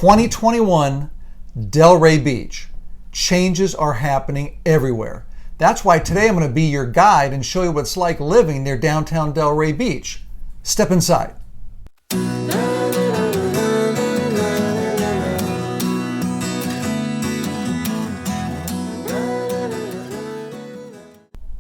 2021 Delray Beach. Changes are happening everywhere. That's why today I'm going to be your guide and show you what it's like living near downtown Delray Beach. Step inside.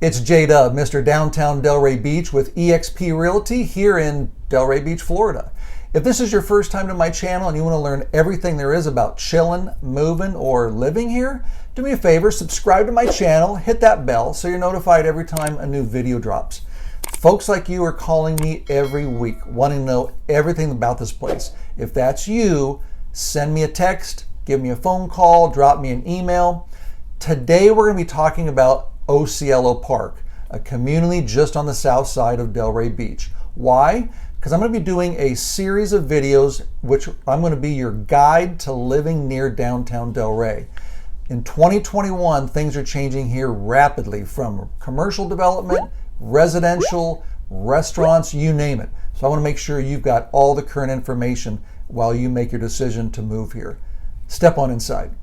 It's J-Dub, Mr. Downtown Delray Beach with eXp Realty here in Delray Beach, Florida. If this is your first time to my channel and you want to learn everything there is about chilling, moving, or living here, do me a favor, subscribe to my channel, hit that bell so you're notified every time a new video drops. Folks like you are calling me every week wanting to know everything about this place. If that's you, send me a text, give me a phone call, drop me an email. Today we're going to be talking about Osceola Park, a community just on the south side of Delray Beach. Why? Because I'm going to be doing a series of videos which I'm going to be your guide to living near downtown Delray. In 2021, things are changing here rapidly, from commercial development, residential, restaurants, you name it. So I want to make sure you've got all the current information while you make your decision to move here. Step on inside.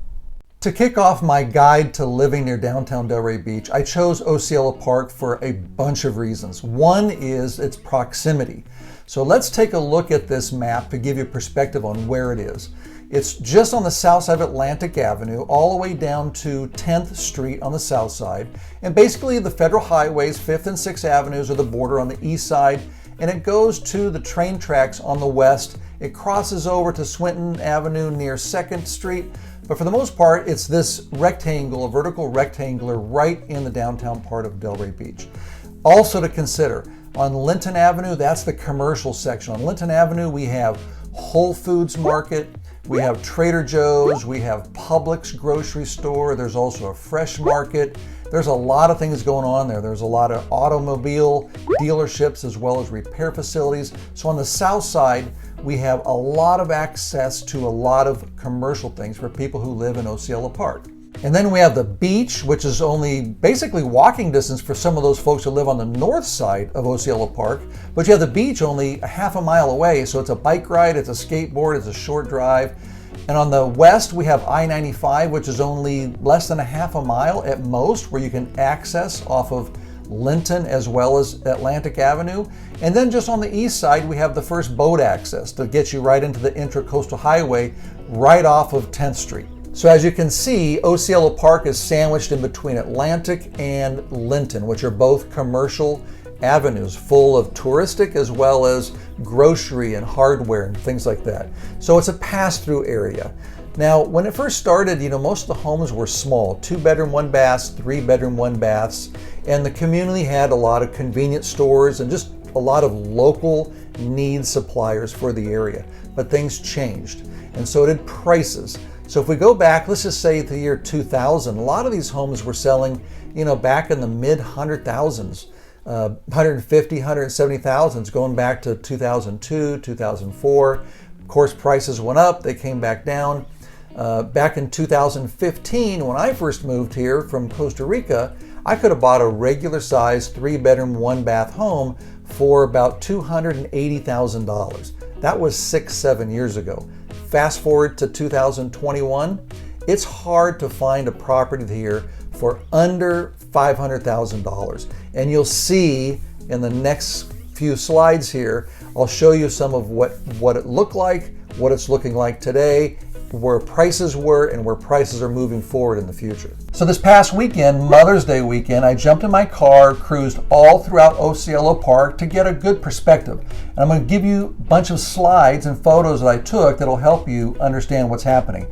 To kick off my guide to living near downtown Delray Beach, I chose Osceola Park for a bunch of reasons. One is its proximity. So let's take a look at this map to give you perspective on where it is. It's just on the south side of Atlantic Avenue, all the way down to 10th Street on the south side. And basically the federal highways, 5th and 6th Avenues, are the border on the east side. And it goes to the train tracks on the west. It crosses over to Swinton Avenue near 2nd Street. But for the most part, it's this rectangle, a vertical rectangular, right in the downtown part of Delray Beach. Also to consider, on Linton Avenue, that's the commercial section. On Linton Avenue, we have Whole Foods Market, we have Trader Joe's, we have Publix grocery store, there's also a fresh market. There's a lot of things going on there. There's a lot of automobile dealerships as well as repair facilities. So on the south side, we have a lot of access to a lot of commercial things for people who live in Osceola Park. And then we have the beach, which is only basically walking distance for some of those folks who live on the north side of Osceola Park. But you have the beach only a half a mile away, so it's a bike ride, it's a skateboard, it's a short drive. And on the west, we have I-95, which is only less than a half a mile at most, where you can access off of Linton as well as Atlantic Avenue. And then just on the east side, we have the first boat access to get you right into the Intracoastal Highway right off of 10th Street. So as you can see, Osceola Park is sandwiched in between Atlantic and Linton, which are both commercial avenues full of touristic as well as grocery and hardware and things like that. So it's a pass-through area. Now, when it first started, most of the homes were small, 2-bedroom, 1-baths, 3-bedroom, 1-baths, and the community had a lot of convenience stores and just a lot of local needs suppliers for the area. But things changed, and so did prices. So if we go back, let's just say the year 2000, a lot of these homes were selling, back in the mid 100,000s, 150, 170,000s, going back to 2002, 2004. Of course, prices went up, they came back down. Back in 2015, when I first moved here from Costa Rica, I could have bought a regular size 3-bedroom, 1-bath home for about $280,000. That was 6-7 years ago. Fast forward to 2021, it's hard to find a property here for under $500,000. And you'll see in the next few slides here, I'll show you some of what it looked like, what it's looking like today, where prices were, and where prices are moving forward in the future. So this past weekend, Mother's Day weekend, I jumped in my car, cruised all throughout Osceola Park to get a good perspective. And I'm going to give you a bunch of slides and photos that I took that'll help you understand what's happening.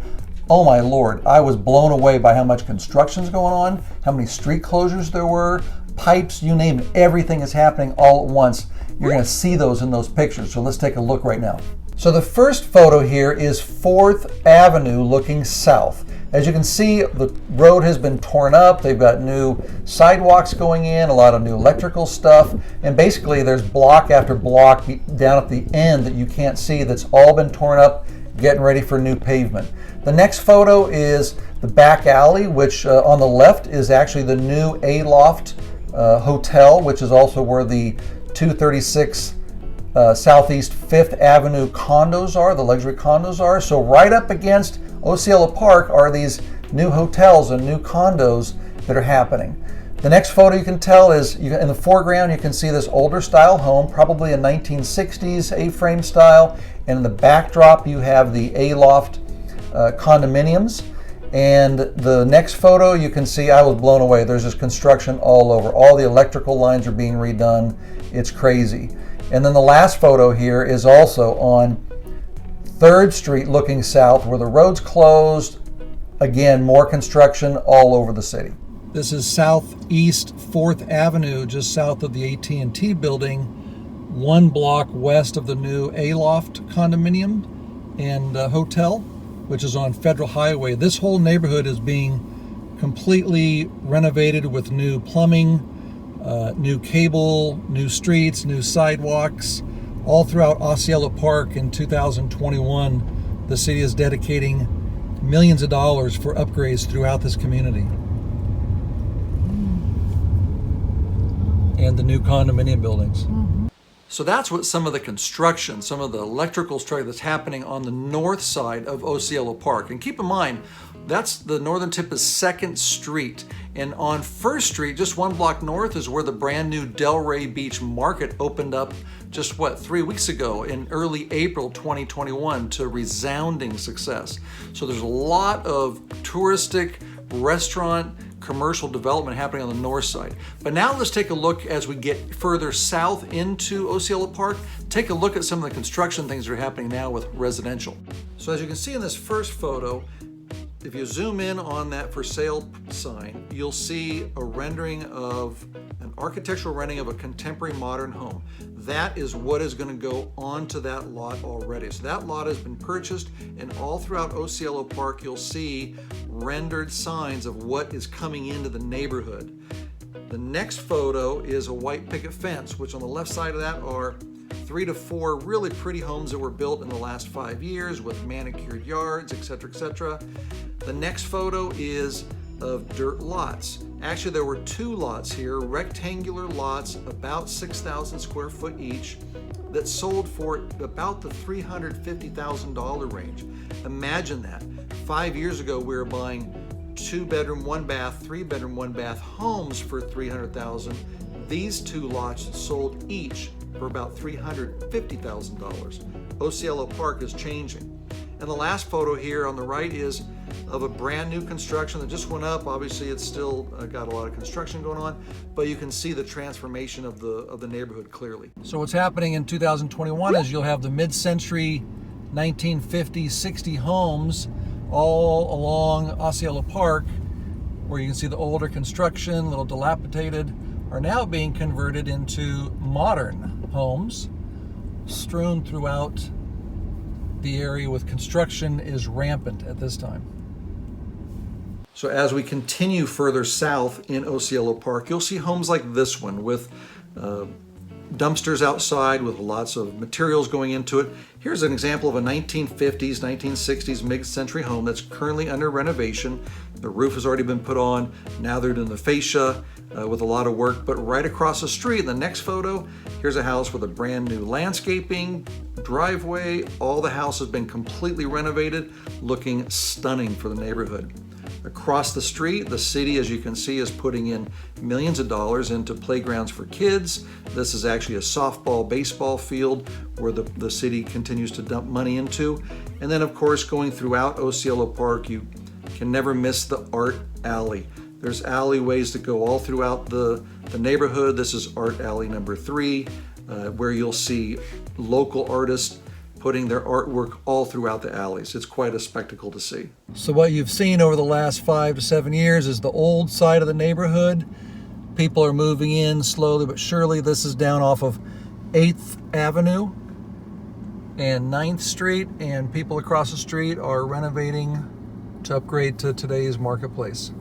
Oh my Lord, I was blown away by how much construction's going on, how many street closures there were, pipes, you name it, everything is happening all at once. You're going to see those in those pictures. So let's take a look right now. So the first photo here is 4th Avenue looking south. As you can see, the road has been torn up. They've got new sidewalks going in, a lot of new electrical stuff, and basically there's block after block down at the end that you can't see that's all been torn up, getting ready for new pavement. The next photo is the back alley, which on the left is actually the new Aloft Hotel, which is also where the 236 Southeast 5th Avenue condos are, the luxury condos are. So right up against Osceola Park are these new hotels and new condos that are happening. The next photo you can tell is, in the foreground you can see this older style home, probably a 1960s A-frame style, and in the backdrop you have the A-loft condominiums. And the next photo you can see, I was blown away. There's just construction all over. All the electrical lines are being redone. It's crazy. And then the last photo here is also on 3rd Street looking south where the road's closed. Again, more construction all over the city. This is Southeast 4th Avenue, just south of the AT&T building, 1 block west of the new A-loft condominium and hotel, which is on Federal Highway. This whole neighborhood is being completely renovated with new plumbing, new cable, new streets, new sidewalks. All throughout Osceola Park in 2021, the city is dedicating millions of dollars for upgrades throughout this community. And the new condominium buildings. So that's what some of the construction, some of the electrical structure that's happening on the north side of Osceola Park. And keep in mind, that's the northern tip is 2nd Street. And on 1st Street, just 1 block north, is where the brand new Delray Beach Market opened up just 3 weeks ago in early April 2021 to resounding success. So there's a lot of touristic, restaurant, commercial development happening on the north side. But now let's take a look as we get further south into Osceola Park. Take a look at some of the construction things that are happening now with residential. So as you can see in this first photo, if you zoom in on that for sale sign, you'll see a rendering of an architectural rendering of a contemporary modern home. That is what is going to go onto that lot already. So that lot has been purchased, and all throughout Osceola Park you'll see rendered signs of what is coming into the neighborhood. The next photo is a white picket fence, which on the left side of that are 3 to 4 really pretty homes that were built in the last 5 years with manicured yards, etc., etc. The next photo is of dirt lots. Actually, there were 2 lots here, rectangular lots, about 6,000 square foot each, that sold for about the $350,000 range. Imagine that. 5 years ago, we were buying 2-bedroom, 1-bath, 3-bedroom, 1-bath homes for $300,000. These 2 lots sold each for about $350,000. Osceola Park is changing. And the last photo here on the right is of a brand new construction that just went up. Obviously it's still got a lot of construction going on, but you can see the transformation of the neighborhood clearly. So what's happening in 2021 is you'll have the mid-century 1950s, 60 homes all along Osceola Park, where you can see the older construction, a little dilapidated, are now being converted into modern homes strewn throughout the area with construction is rampant at this time. So as we continue further south in Osceola Park, you'll see homes like this one with dumpsters outside with lots of materials going into it. Here's an example of a 1950s, 1960s mid-century home that's currently under renovation. The roof has already been put on. Now they're doing the fascia with a lot of work. But right across the street, in the next photo, here's a house with a brand new landscaping, driveway. All the house has been completely renovated, looking stunning for the neighborhood. Across the street, the city, as you can see, is putting in millions of dollars into playgrounds for kids. This is actually a softball, baseball field where the city continues to dump money into. And then, of course, going throughout Osceola Park, you can never miss the art alley. There's alleyways that go all throughout the neighborhood. This is art alley number 3, where you'll see local artists putting their artwork all throughout the alleys. It's quite a spectacle to see. So what you've seen over the last 5 to 7 years is the old side of the neighborhood. People are moving in slowly but surely. This is down off of 8th Avenue and 9th Street, and people across the street are renovating to upgrade to today's marketplace.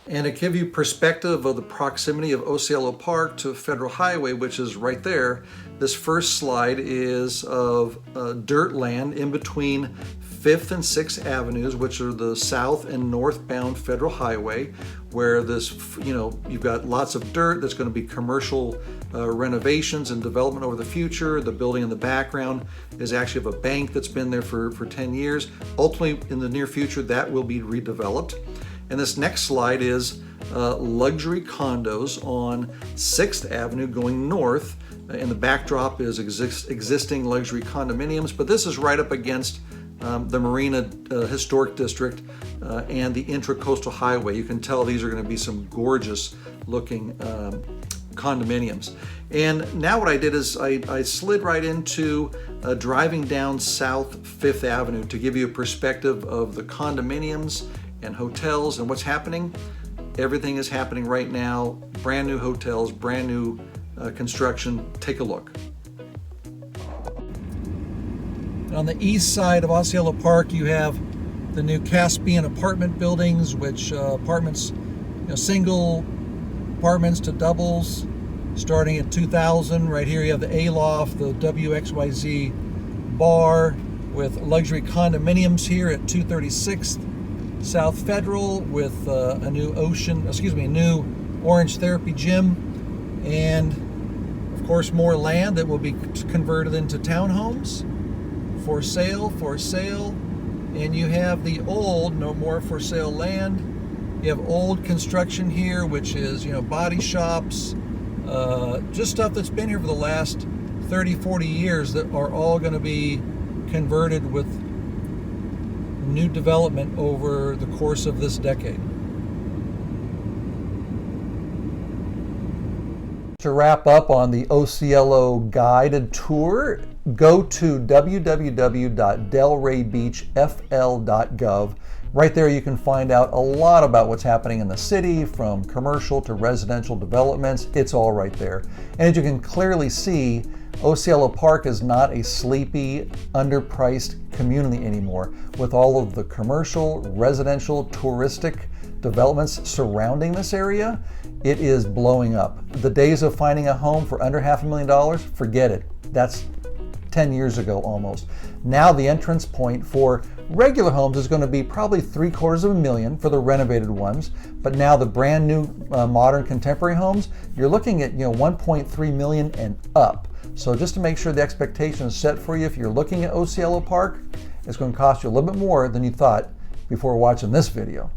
And to give you perspective of the proximity of Osceola Park to Federal Highway, which is right there, This first slide is of dirt land in between 5th and 6th Avenues, which are the south and northbound federal highway, where this, you've got lots of dirt. There's going to be commercial renovations and development over the future. The building in the background is actually of a bank that's been there for 10 years. Ultimately, in the near future, that will be redeveloped. And this next slide is luxury condos on 6th Avenue going north. And the backdrop is existing luxury condominiums, but this is right up against the Marina Historic District and the Intra-Coastal Highway. You can tell these are going to be some gorgeous looking condominiums. And now what I did is I slid right into driving down South 5th Avenue to give you a perspective of the condominiums and hotels and what's happening. Everything is happening right now. Brand new hotels, brand new construction. Take a look. On the east side of Osceola Park, you have the new Caspian apartment buildings, which apartments, single apartments to doubles, starting at $2,000. Right here you have the A-Loft, the WXYZ bar, with luxury condominiums here at 236th South Federal, with a new new Orange Therapy Gym, and of course more land that will be converted into townhomes. For sale, and you have the old, no more for sale land. You have old construction here, which is, body shops, just stuff that's been here for the last 30, 40 years that are all going to be converted with new development over the course of this decade. To wrap up on the Osceola guided tour, go to www.delraybeachfl.gov. Right there you can find out a lot about what's happening in the city, from commercial to residential developments. It's all right there. And as you can clearly see, Osceola Park is not a sleepy, underpriced community anymore. With all of the commercial, residential, touristic developments surrounding this area, it is blowing up. The days of finding a home for under $500,000, forget it. That's 10 years ago almost. Now the entrance point for regular homes is going to be probably $750,000 for the renovated ones, but now the brand new modern contemporary homes, you're looking at 1.3 million and up. So just to make sure the expectation is set for you, if you're looking at Osceola Park, it's going to cost you a little bit more than you thought before watching this video.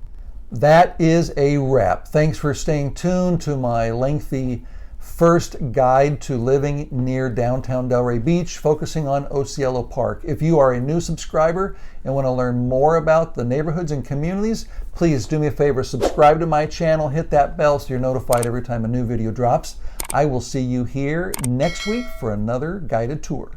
That is a wrap. Thanks for staying tuned to my lengthy first guide to living near downtown Delray Beach, focusing on Osceola Park. If you are a new subscriber and want to learn more about the neighborhoods and communities, please do me a favor, subscribe to my channel, hit that bell so you're notified every time a new video drops. I will see you here next week for another guided tour.